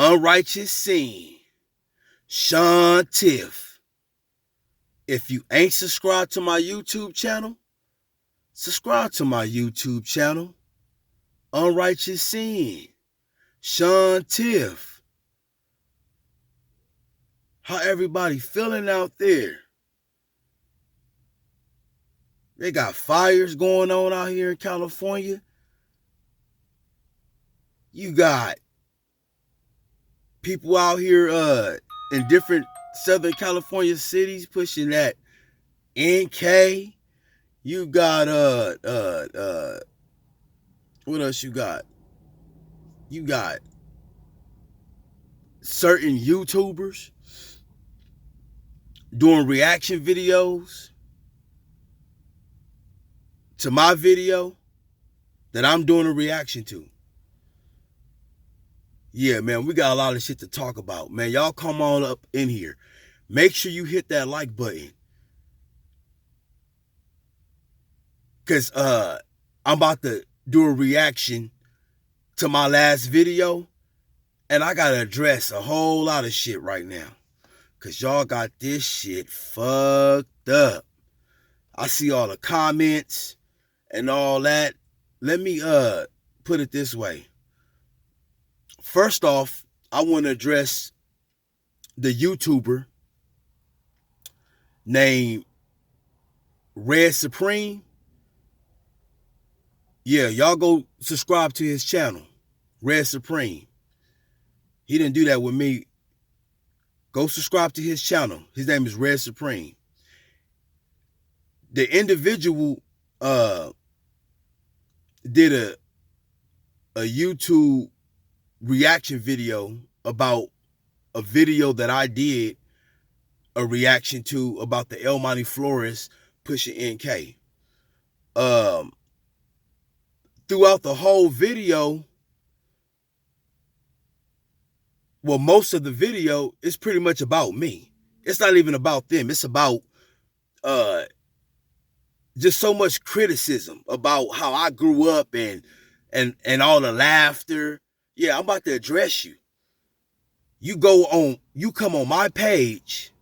Unrighteous Sin, Sean Tiff. If you ain't subscribed to my YouTube channel, subscribe to my YouTube channel. Unrighteous Sin, Sean Tiff. How everybody feeling out there? They got fires going on out here in California. You got people out here in different Southern California cities pushing that NK. You got what else you got? You got certain YouTubers doing reaction videos to my video that I'm doing a reaction to. Yeah, man, we got a lot of shit to talk about. Man, y'all come on up in here. Make sure you hit that like button. Because I'm about to do a reaction to my last video. And I got to address a whole lot of shit right now. Because y'all got this shit fucked up. I see all the comments and all that. Let me put it this way. First off, I want to address the YouTuber named Red Supreme. Yeah, y'all go subscribe to his channel, Red Supreme. He didn't do that with me. Go subscribe to his channel. His name is Red Supreme. The individual did a YouTube reaction video about a video that I did a reaction to about the El Monte Flores pushing NK. Throughout the whole video, well, most of the video is pretty much about me. It's not even about them. It's about just so much criticism about how I grew up and all the laughter. Yeah, I'm about to address you. You come on my page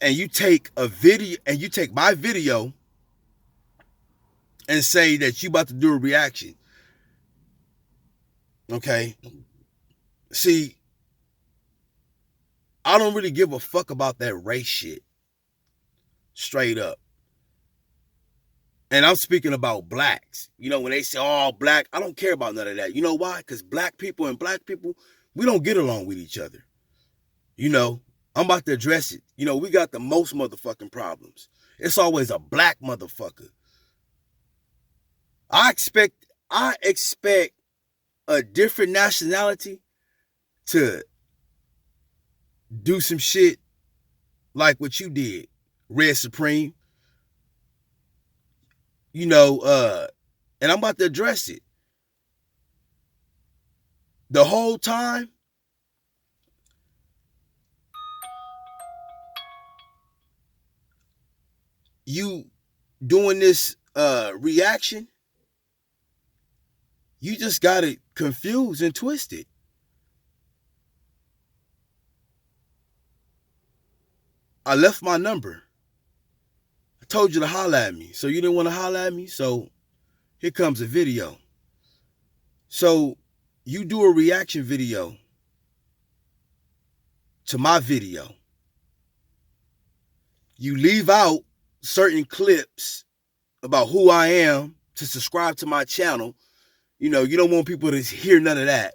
and you take a video and you take my video and say that you about to do a reaction. Okay. See, I don't really give a fuck about that race shit. Straight up. And I'm speaking about blacks. You know, when they say all black, I don't care about none of that. You know why? Because black people, we don't get along with each other. You know, I'm about to address it. You know, we got the most motherfucking problems. It's always a black motherfucker. I expect a different nationality to do some shit like what you did, Red Supreme. You know, and I'm about to address it. The whole time, you doing this reaction, you just got it confused and twisted. I left my number. I told you to holler at me. So you didn't want to holler at me? So here comes a video. So you do a reaction video to my video. You leave out certain clips about who I am to subscribe to my channel. You know, you don't want people to hear none of that.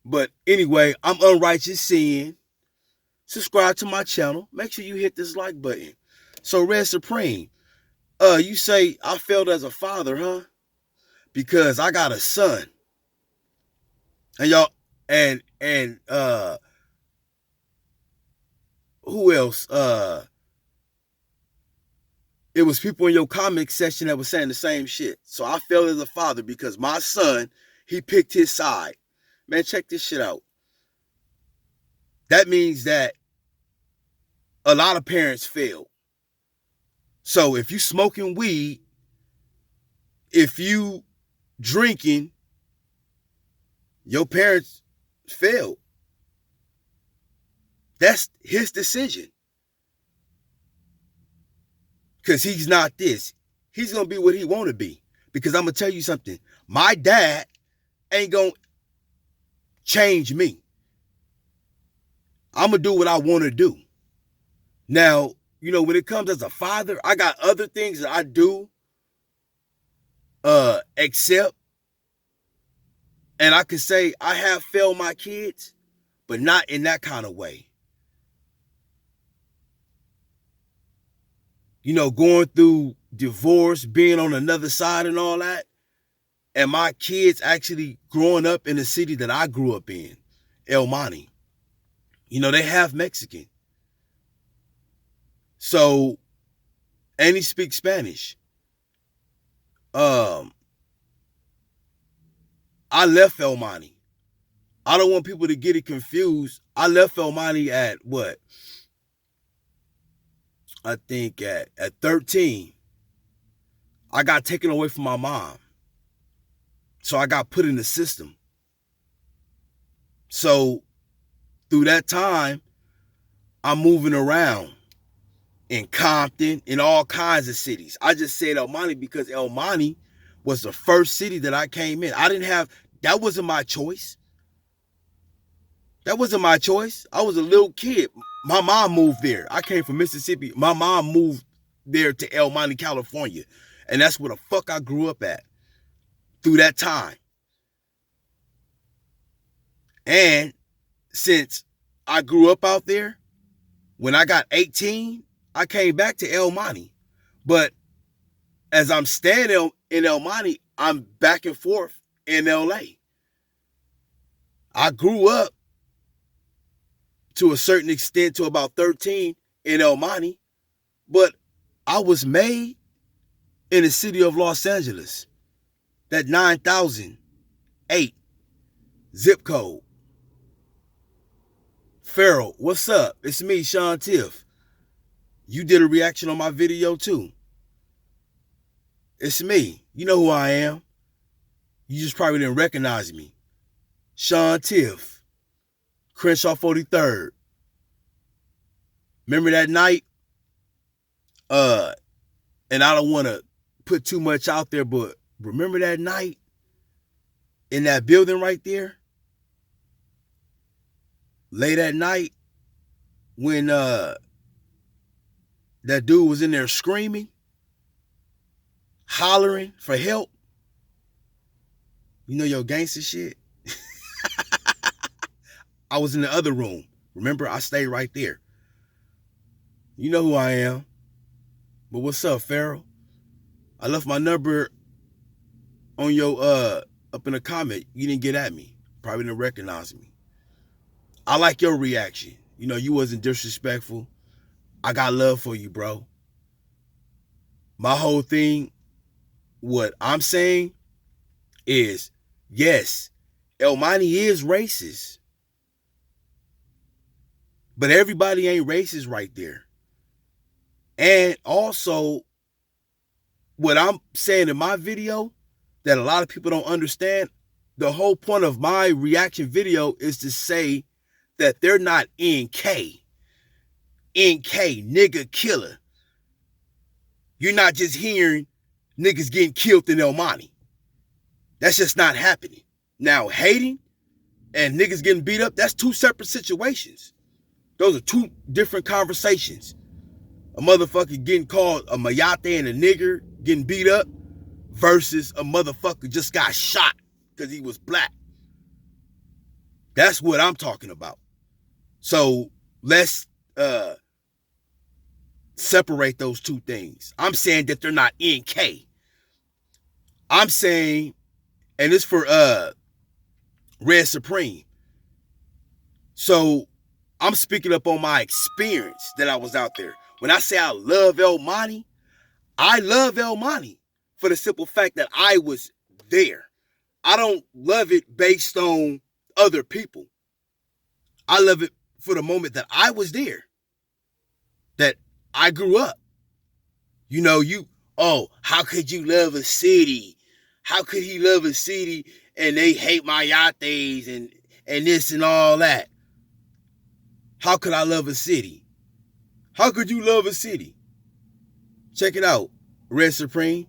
But anyway, I'm Unrighteous Sin. Subscribe to my channel. Make sure you hit this like button. So Red Supreme, you say I failed as a father, huh? Because I got a son. And y'all, and who else? It was people in your comment section that was saying the same shit. So I failed as a father because my son, he picked his side. Man, check this shit out. That means that a lot of parents fail. So if you smoking weed, if you drinking, your parents failed. That's his decision. Because he's not this. He's going to be what he want to be. Because I'm going to tell you something. My dad ain't going to change me. I'm going to do what I want to do. Now, you know, when it comes as a father, I got other things that I do accept. And I can say I have failed my kids, but not in that kind of way. You know, going through divorce, being on another side and all that, and my kids actually growing up in the city that I grew up in, El Monte. You know, they half Mexican. So, and he speaks Spanish. I left El Monte. I don't want people to get it confused. I left El Monte at what? I think at 13. I got taken away from my mom. So I got put in the system. So through that time, I'm moving around in Compton, in all kinds of cities. I just said El Monte because El Monte was the first city that I came in. That wasn't my choice. That wasn't my choice. I was a little kid. My mom moved there. I came from Mississippi. My mom moved there to El Monte, California. And that's where the fuck I grew up at through that time. And since I grew up out there, when I got 18, I came back to El Monte. But as I'm staying in El Monte, I'm back and forth in LA. I grew up to a certain extent to about 13 in El Monte, but I was made in the city of Los Angeles, that 9008 zip code. Farrell, what's up? It's me, Sean Tiff. You did a reaction on my video too. It's me. You know who I am. You just probably didn't recognize me. Sean Tiff, Crenshaw 43rd. Remember that night? And I don't want to put too much out there, but remember that night in that building right there? Late at night when that dude was in there screaming, hollering for help. You know your gangster shit? I was in the other room. Remember, I stayed right there. You know who I am. But what's up, Farrell? I left my number on your up in a comment. You didn't get at me. Probably didn't recognize me. I like your reaction. You know, you wasn't disrespectful. I got love for you, bro. My whole thing, what I'm saying is, yes, El Monte is racist. But everybody ain't racist right there. And also, what I'm saying in my video that a lot of people don't understand, the whole point of my reaction video is to say that they're not NK. NK, nigga killer. You're not just hearing niggas getting killed in El Monte. That's just not happening. Now, hating and niggas getting beat up, that's two separate situations. Those are two different conversations. A motherfucker getting called a mayate and a nigger getting beat up versus a motherfucker just got shot because he was black. That's what I'm talking about. So let's separate those two things. I'm saying that they're not NK. I'm saying, and it's for Red Supreme. So I'm speaking up on my experience that I was out there. When I say I love El Monte, I love El Monte for the simple fact that I was there. I don't love it based on other people. I love it for the moment that I was there, that I grew up. You know, how could you love a city? How could he love a city and they hate my yates and this and all that? How could I love a city? How could you love a city? Check it out, Red Supreme.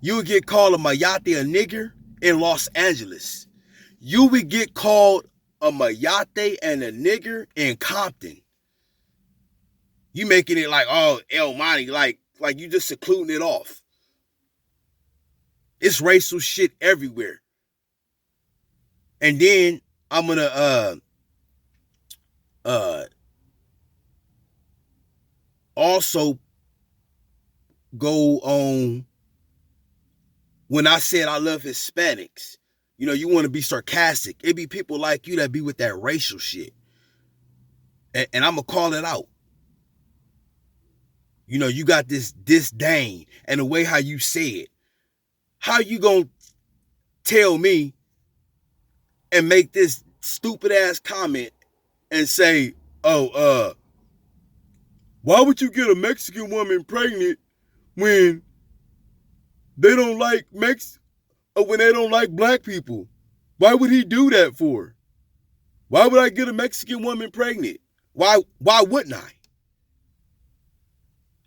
You would get called a mayate, a nigger, in Los Angeles. You would get called a mayate and a nigger in Compton. You making it like, oh, El Monte, like you just secluding it off. It's racial shit everywhere. And then I'm gonna also go on when I said I love Hispanics. You know, you want to be sarcastic. It be people like you that be with that racial shit. And I'm gonna call it out. You know, you got this disdain and the way how you say it. How you gonna tell me and make this stupid ass comment and say, oh, why would you get a Mexican woman pregnant when they don't like when they don't like black people? Why would he do that for? Why would I get a Mexican woman pregnant? Why wouldn't I?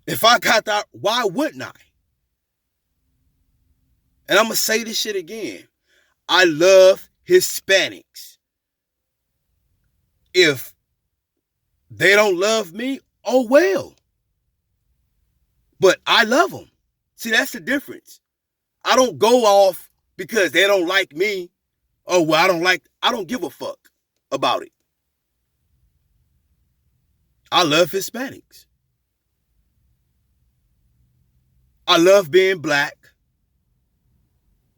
If I got that, why wouldn't I? And I'm going to say this shit again. I love Hispanics. If they don't love me, oh well. But I love them. See, that's the difference. I don't go off because they don't like me. Oh, well, I don't give a fuck about it. I love Hispanics. I love being black.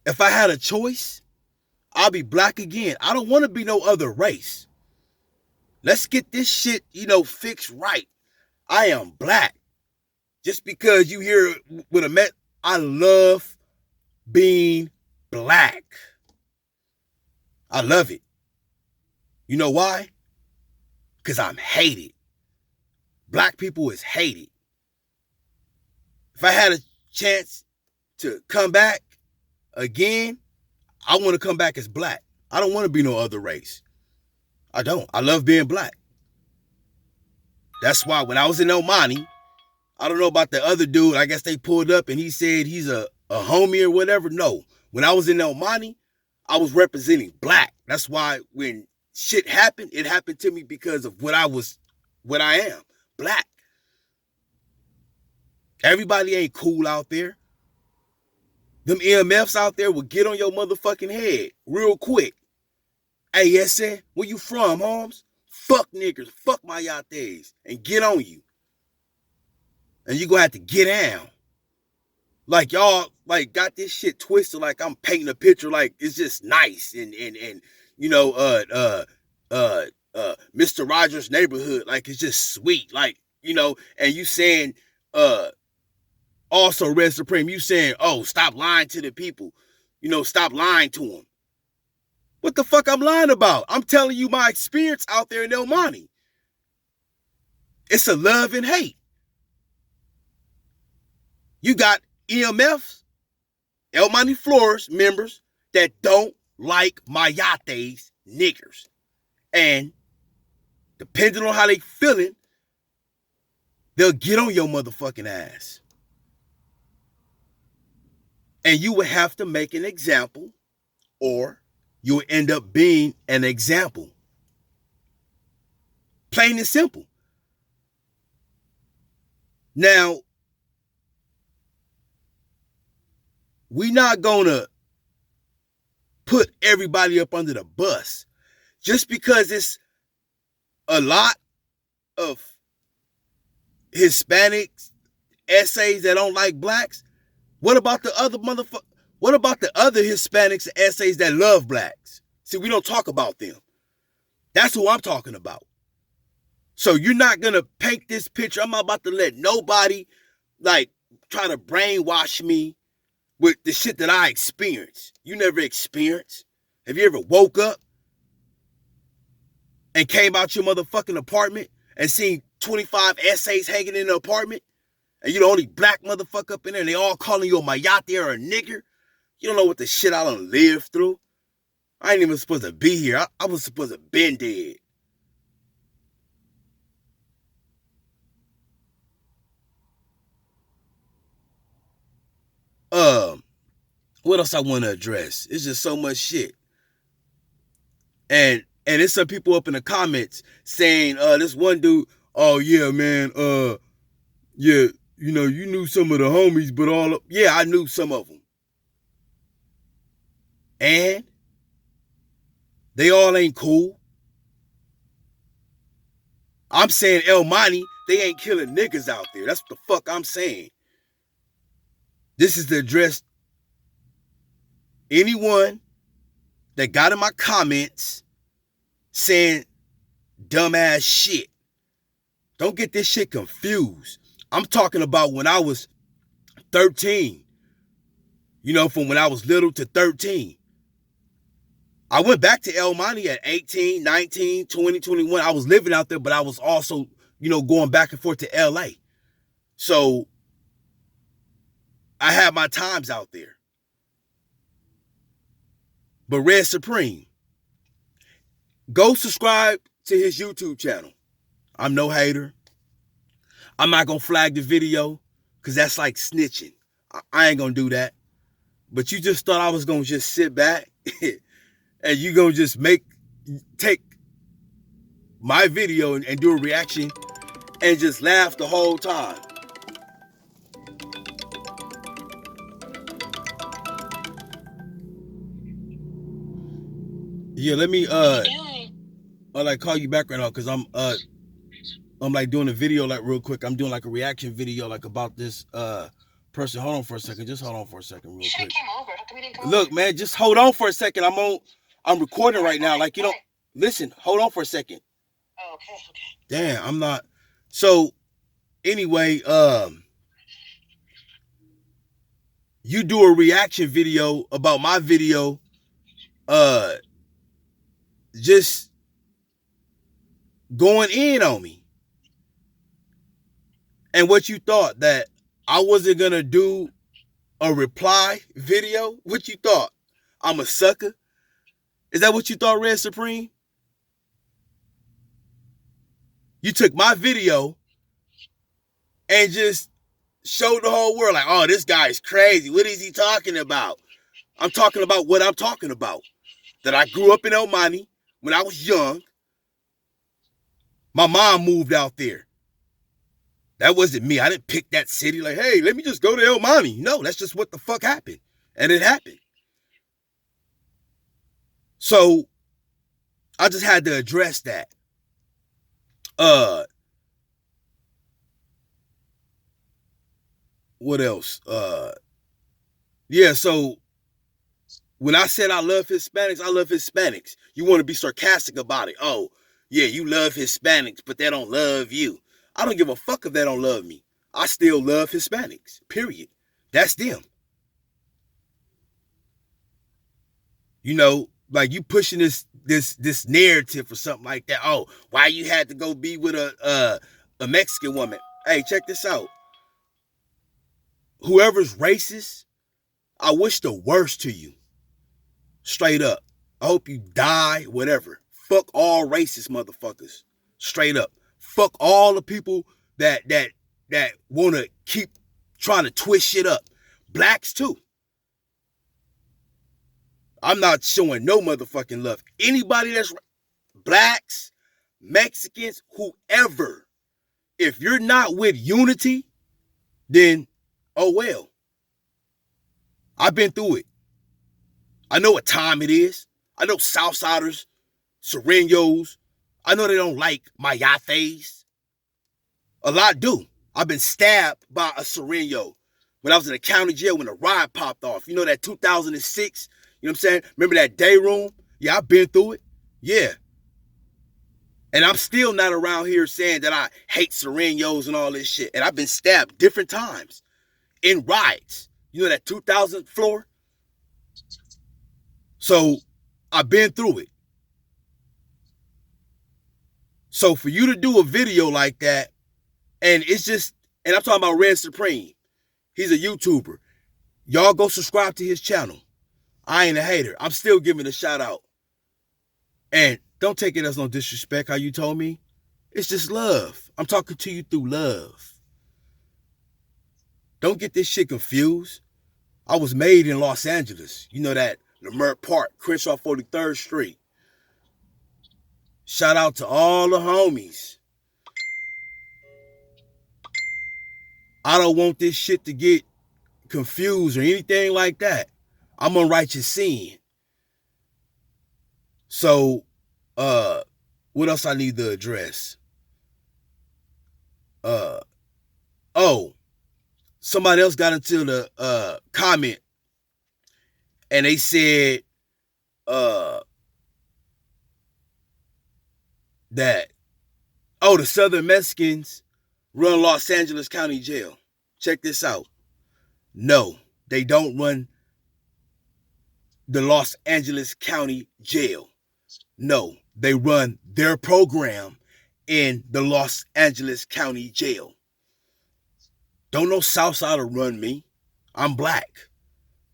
If I had a choice, I'll be black again. I don't want to be no other race. Let's get this shit, fixed right. I am black. Just because you hear with a Met, I love being black. I love it. You know why? Because I'm hated. Black people is hated. If I had a chance to come back again, I want to come back as black. I don't want to be no other race. I don't. I love being black. That's why when I was in El Monte, I don't know about the other dude. I guess they pulled up and he said he's a homie or whatever. No. When I was in El Monte, I was representing black. That's why when shit happened, it happened to me because of what I am. Black. Everybody ain't cool out there. Them EMFs out there will get on your motherfucking head real quick. Hey, yes, sir, where you from, Holmes? Fuck niggers, fuck my yates, and get on you. And you gonna have to get down. Like y'all, got this shit twisted. Like I'm painting a picture. Like it's just nice and Mr. Rogers' Neighborhood. Like it's just sweet. Like and you saying also Red Supreme. You saying stop lying to the people. Stop lying to them. What the fuck I'm lying about? I'm telling you my experience out there in El Monte. It's a love and hate. You got EMFs, El Monte Flores members that don't like mayates, niggers. And depending on how they feeling, they'll get on your motherfucking ass. And you would have to make an example or you will end up being an example. Plain and simple. Now, we're not going to put everybody up under the bus just because it's a lot of Hispanics essays that don't like blacks. What about the other What about the other Hispanics and essays that love blacks? See, we don't talk about them. That's who I'm talking about. So you're not going to paint this picture. I'm not about to let nobody try to brainwash me with the shit that I experienced. You never experienced. Have you ever woke up and came out your motherfucking apartment and seen 25 essays hanging in the apartment? And you're the only black motherfucker up in there and they all calling you a mayate or a nigger? You don't know what the shit I done lived through. I ain't even supposed to be here. I was supposed to been dead. What else I want to address? It's just so much shit. And there's some people up in the comments saying, this one dude, oh yeah, man, yeah, you know, you knew some of the homies, but yeah, I knew some of them. And they all ain't cool. I'm saying El Monte, they ain't killing niggas out there. That's what the fuck I'm saying. This is to address anyone that got in my comments saying dumbass shit. Don't get this shit confused. I'm talking about when I was 13. You know, from when I was little to 13. I went back to El Monte at 18, 19, 20, 21. I was living out there, but I was also, you know, going back and forth to LA. So I had my times out there. But Red Supreme, go subscribe to his YouTube channel. I'm no hater. I'm not going to flag the video because that's like snitching. I ain't going to do that. But you just thought I was going to just sit back and you going to just take my video and do a reaction and just laugh the whole time. Yeah, let me like call you back right now because I'm like doing a video like real quick. I'm doing like a reaction video like about this person. Hold on for a second. Just hold on for a second real quick. Look, man, just hold on for a second. I'm recording right now. Like, you know, listen, hold on for a second. Oh, okay. Damn, I'm not. So anyway, you do a reaction video about my video, just going in on me. And what you thought, that I wasn't gonna do a reply video? What you thought? I'm a sucker? Is that what you thought, Red Supreme? You took my video and just showed the whole world like, oh, this guy's crazy. What is he talking about? I'm talking about what I'm talking about. That I grew up in El Monte when I was young. My mom moved out there. That wasn't me. I didn't pick that city like, hey, let me just go to El Monte. No, that's just what the fuck happened. And it happened. So I just had to address that. What else? Yeah, so when I said I love Hispanics, I love Hispanics. You want to be sarcastic about it. Oh, yeah, you love Hispanics, but they don't love you. I don't give a fuck if they don't love me. I still love Hispanics, period. That's them. You know, like you pushing this narrative or something like that. Oh, why you had to go be with a Mexican woman? Hey, check this out. Whoever's racist, I wish the worst to you. Straight up. I hope you die, whatever. Fuck all racist motherfuckers. Straight up. Fuck all the people that want to keep trying to twist shit up. Blacks too. I'm not showing no motherfucking love. Anybody that's blacks, Mexicans, whoever. If you're not with unity, then oh well. I've been through it. I know what time it is. I know Southsiders, Sureños. I know they don't like Mayates. A lot do. I've been stabbed by a Sureño when I was in the county jail when the riot popped off. You know that 2006? You know what I'm saying? Remember that day room? Yeah, I've been through it. Yeah. And I'm still not around here saying that I hate Sureños and all this shit. And I've been stabbed different times in riots. You know that 2000 floor? So I've been through it. So for you to do a video like that, and it's just, and I'm talking about Red Supreme. He's a YouTuber. Y'all go subscribe to his channel. I ain't a hater. I'm still giving a shout out. And don't take it as no disrespect how you told me. It's just love. I'm talking to you through love. Don't get this shit confused. I was made in Los Angeles. You know that Leimert Park, Crenshaw 43rd Street. Shout out to all the homies. I don't want this shit to get confused or anything like that. I'm unrighteous sin. So, what else I need to address? Oh, somebody else got into the comment and they said that the Southern Mexicans run Los Angeles County Jail. Check this out. No, they don't run the Los Angeles County Jail. No, they run their program in the Los Angeles County Jail. Don't no Southsider run me. I'm black.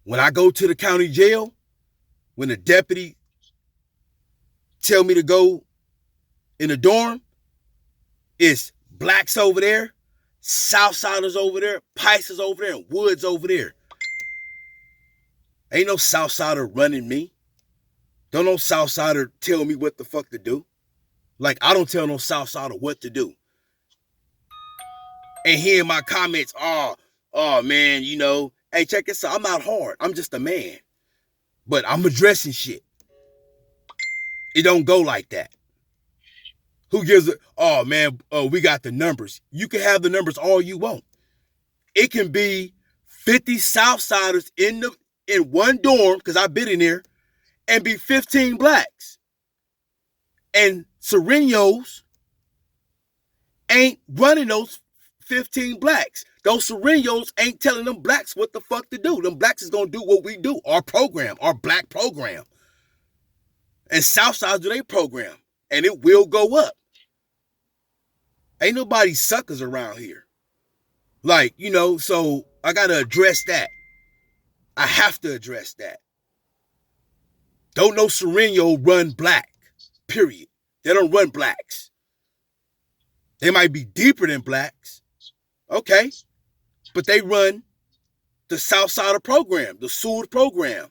When I go to the county jail, when the deputy tell me to go in the dorm, it's blacks over there, Southsiders over there, Pisces over there, and Woods over there. Ain't no Southsider running me. Don't no Southsider tell me what the fuck to do. Like, I don't tell no Southsider what to do. And hearing my comments, oh man, you know, hey, check this out. I'm not hard. I'm just a man. But I'm addressing shit. It don't go like that. Who gives it? Oh man, we got the numbers. You can have the numbers all you want. It can be 50 Southsiders in one dorm, because I've been in there, and be 15 blacks. And Serenos ain't running those 15 blacks. Those Serenos ain't telling them blacks what the fuck to do. Them blacks is gonna do what we do, our program, our black program. And Southsiders do their program, and it will go up. Ain't nobody suckers around here. Like, you know, so I gotta address that. I have to address that. Don't no Sereno run black, period. They don't run blacks. They might be deeper than blacks, okay, but they run the Southsider program, the Seward program.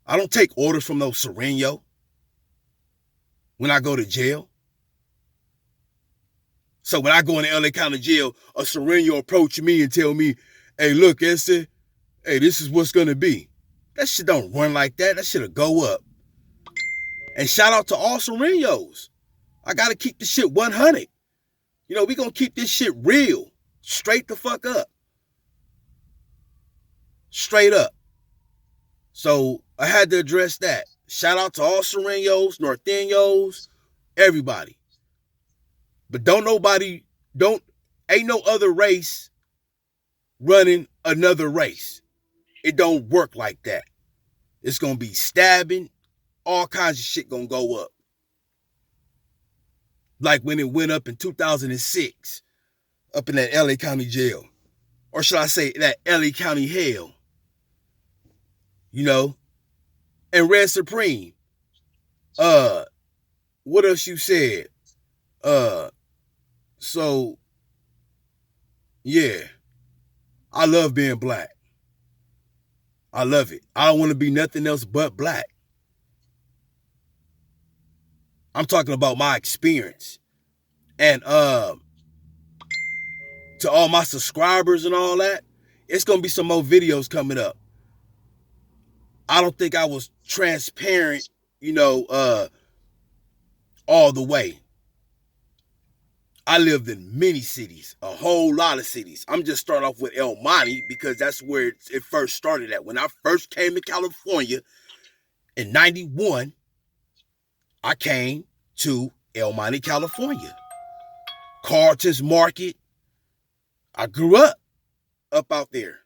I don't take orders from no Sereno when I go to jail. So when I go in the LA County Jail, a Sereno approach me and tell me, hey, look, Esther, hey, this is what's going to be. That shit don't run like that. That shit'll go up. And shout out to all Serenos. I got to keep the shit 100. You know, we going to keep this shit real. Straight the fuck up. Straight up. So I had to address that. Shout out to all Serenos, Norteños, everybody. But ain't no other race running another race. It don't work like that. It's going to be stabbing. All kinds of shit going to go up. Like when it went up in 2006, up in that LA County Jail. Or should I say that LA County hell. You know? And Red Supreme. What else you said? So, yeah. I love being black. I love it. I don't want to be nothing else but black. I'm talking about my experience. And to all my subscribers and all that, it's going to be some more videos coming up. I don't think I was transparent, you know, all the way. I lived in many cities, a whole lot of cities. I'm just starting off with El Monte because that's where it first started at. When I first came to California in 91, I came to El Monte, California. Carlton's Market. I grew up out there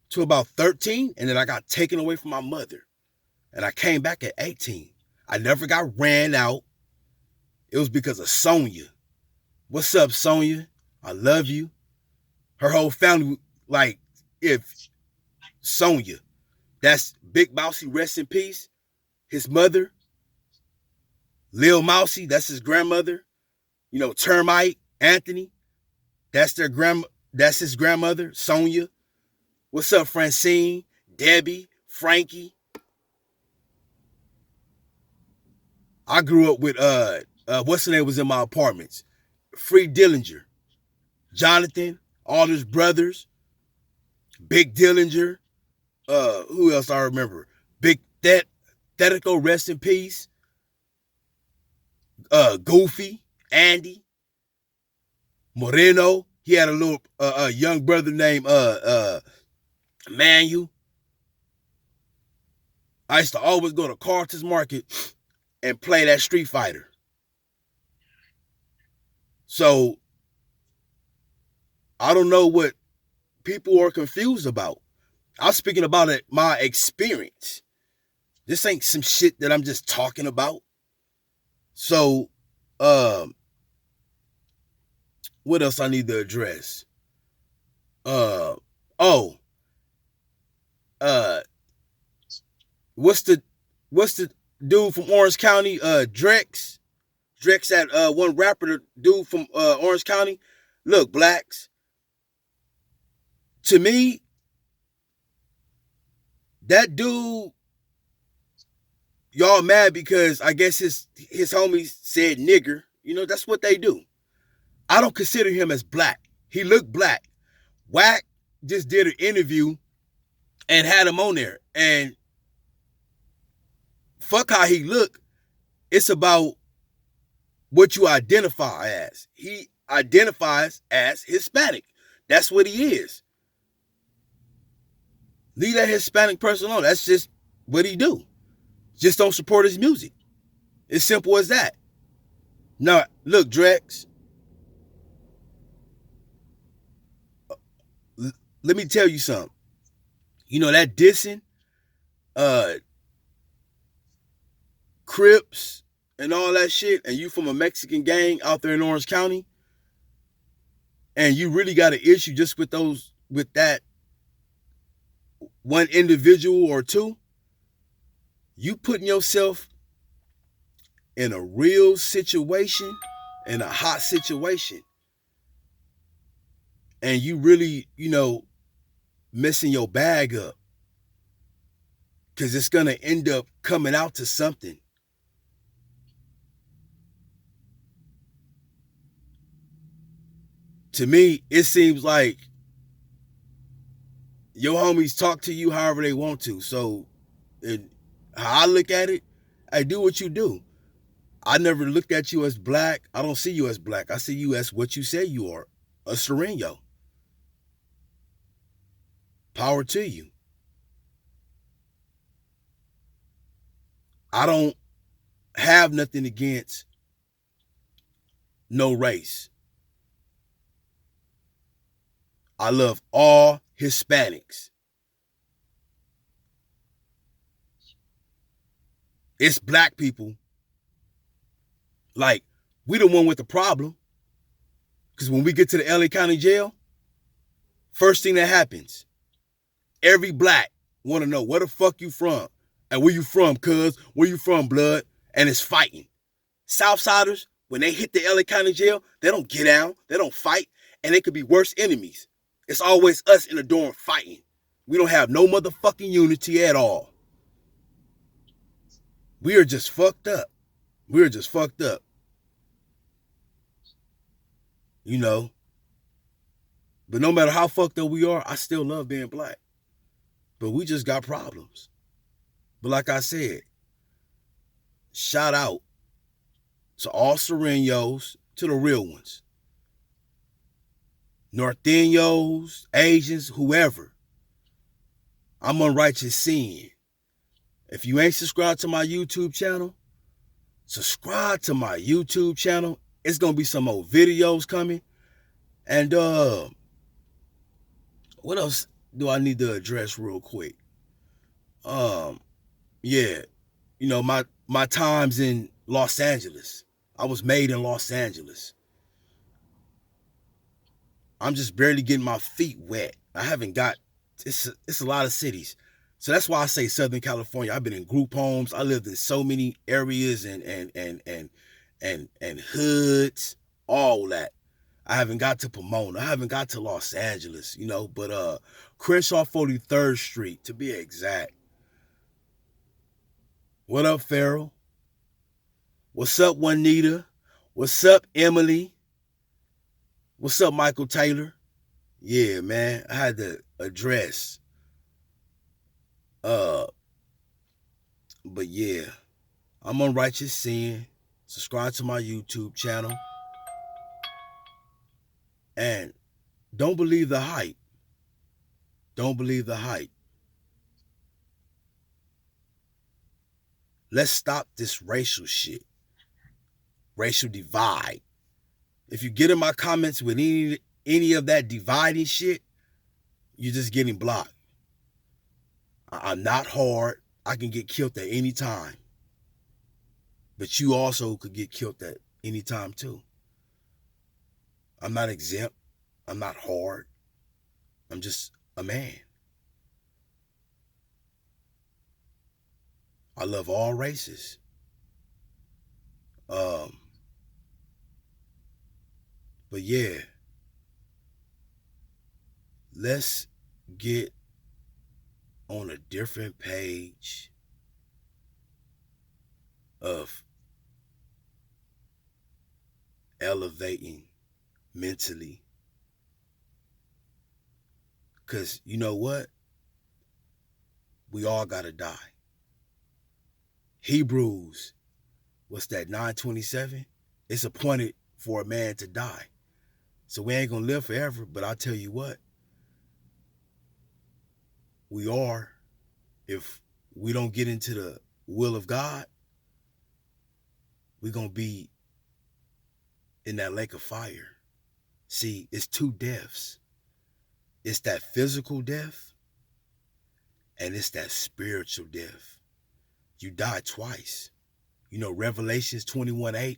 to about 13, and then I got taken away from my mother. And I came back at 18. I never got ran out. It was because of Sonia. What's up, Sonia? I love you. Her whole family, like, if Sonia, that's Big Mousy, rest in peace. His mother, Lil Mousy, that's his grandmother. You know, Termite, Anthony, that's their That's his grandmother, Sonia. What's up, Francine, Debbie, Frankie? I grew up with what's the name was in my apartments? Free Dillinger, Jonathan, all his brothers, Big Dillinger. Who else I remember? Big Thetico, rest in peace. Goofy, Andy, Moreno. He had a little young brother named Manuel. I used to always go to Carter's Market and play that Street Fighter. So I don't know what people are confused about. I'm speaking about it, my experience. This ain't some shit that I'm just talking about. So, what else I need to address? Uh, oh, uh, what's the dude from Orange County? Drex. Drex, that one rapper, the dude from Orange County. Look, blacks. To me, that dude, y'all mad because I guess his homies said nigger. You know, that's what they do. I don't consider him as black. He looked black. Wack just did an interview and had him on there. And fuck how he looked. It's about what you identify as. He identifies as Hispanic. That's what he is. Leave that Hispanic person alone. That's just what he do. Just don't support his music. It's simple as that. Now, look, Drex. Let me tell you something. You know that dissing, Crips and all that shit, and you from a Mexican gang out there in Orange County, and you really got an issue just with that one individual or two, you putting yourself in a real situation, in a hot situation, and you really, messing your bag up, because it's going to end up coming out to something. To me, it seems like your homies talk to you however they want to. So, how I look at it, I do what you do. I never looked at you as black. I don't see you as black. I see you as what you say you are, a Sereno. Power to you. I don't have nothing against no race. I love all Hispanics. It's black people. Like, we the one with the problem. Because when we get to the LA County Jail, first thing that happens, every black want to know where the fuck you from. And where you from, cuz? Where you from, blood? And it's fighting. Southsiders, when they hit the LA County Jail, they don't get down. They don't fight. And they could be worse enemies. It's always us in the dorm fighting. We don't have no motherfucking unity at all. We are just fucked up. We're just fucked up. You know. But no matter how fucked up we are, I still love being black. But we just got problems. But like I said, shout out to all Serenos, to the real ones. Norteños, Asians, whoever. I'm Unrighteous Sin. If you ain't subscribed to my YouTube channel, subscribe to my YouTube channel. It's going to be some more videos coming. And what else do I need to address real quick? Yeah, my times in Los Angeles. I was made in Los Angeles. I'm just barely getting my feet wet. I haven't got, it's a lot of cities. So that's why I say Southern California. I've been in group homes. I lived in so many areas and hoods, all that. I haven't got to Pomona. I haven't got to Los Angeles, but Crenshaw 43rd Street, to be exact. What up, Farrell? What's up, Juanita? What's up, Emily? What's up, Michael Taylor? Yeah, man. I had to address. Uh, but yeah, I'm on Righteous Sin. Subscribe to my YouTube channel. And don't believe the hype. Don't believe the hype. Let's stop this racial shit. Racial divide. If you get in my comments with any of that dividing shit, you're just getting blocked. I'm not hard. I can get killed at any time. But you also could get killed at any time too. I'm not exempt. I'm not hard. I'm just a man. I love all races. But yeah, let's get on a different page of elevating mentally. Because you know what? We all got to die. Hebrews, what's that, 9:27? It's appointed for a man to die. So we ain't going to live forever, but I'll tell you what. We are, if we don't get into the will of God, we're going to be in that lake of fire. See, it's two deaths. It's that physical death and it's that spiritual death. You die twice. Revelations 21:8,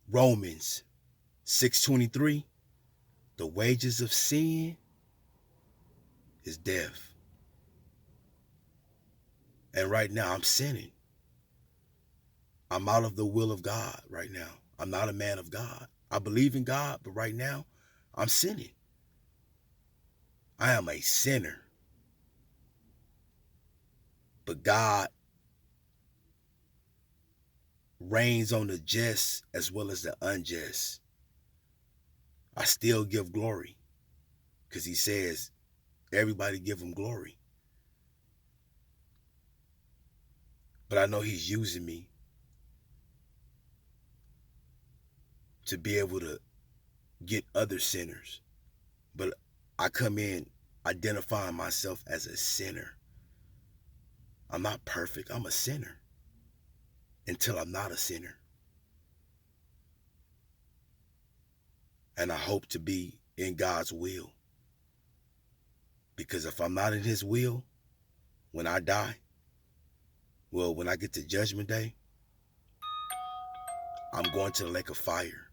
Romans 6:23, the wages of sin is death. And right now I'm sinning. I'm out of the will of God right now. I'm not a man of God. I believe in God, but right now I'm sinning. I am a sinner. But God reigns on the just as well as the unjust. I still give glory because he says everybody give him glory. But I know he's using me to be able to get other sinners. But I come in identifying myself as a sinner. I'm not perfect. I'm a sinner until I'm not a sinner. And I hope to be in God's will. Because if I'm not in his will, when I die, well, when I get to Judgment Day, I'm going to the lake of fire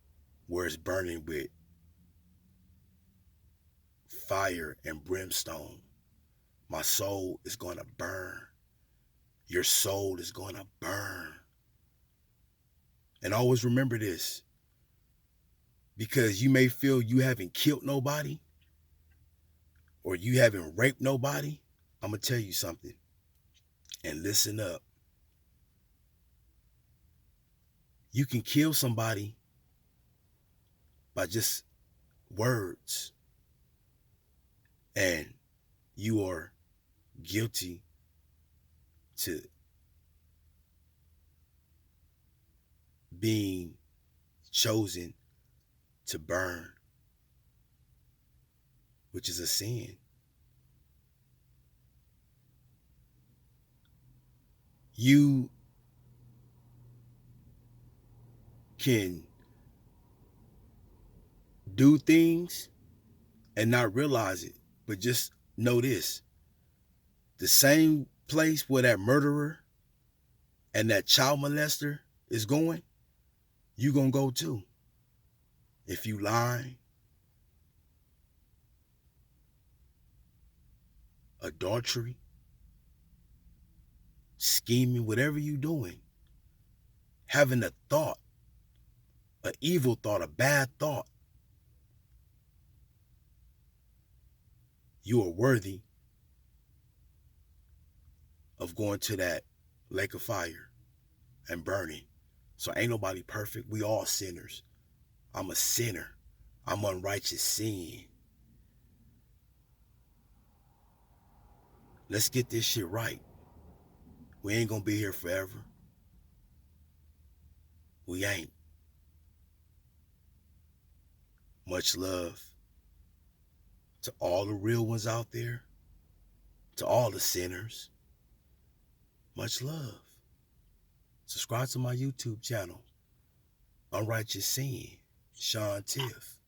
where it's burning with fire and brimstone. My soul is going to burn. Your soul is going to burn. And always remember this, because you may feel you haven't killed nobody or you haven't raped nobody. I'm going to tell you something, and listen up. You can kill somebody by just words, and you are guilty to being chosen to burn, which is a sin. You can do things and not realize it, but just know this. The same place where that murderer and that child molester is going, you gonna go too. If you lie, adultery, scheming, whatever you doing, having a thought an evil thought, a bad thought, you are worthy of going to that lake of fire and burning. So ain't nobody perfect. We all sinners. I'm a sinner. I'm unrighteous sin. Let's get this shit right. We ain't gonna be here forever. We ain't. Much love to all the real ones out there, to all the sinners. Much love. Subscribe to my YouTube channel, Unrighteous Sin, Sean Tiff.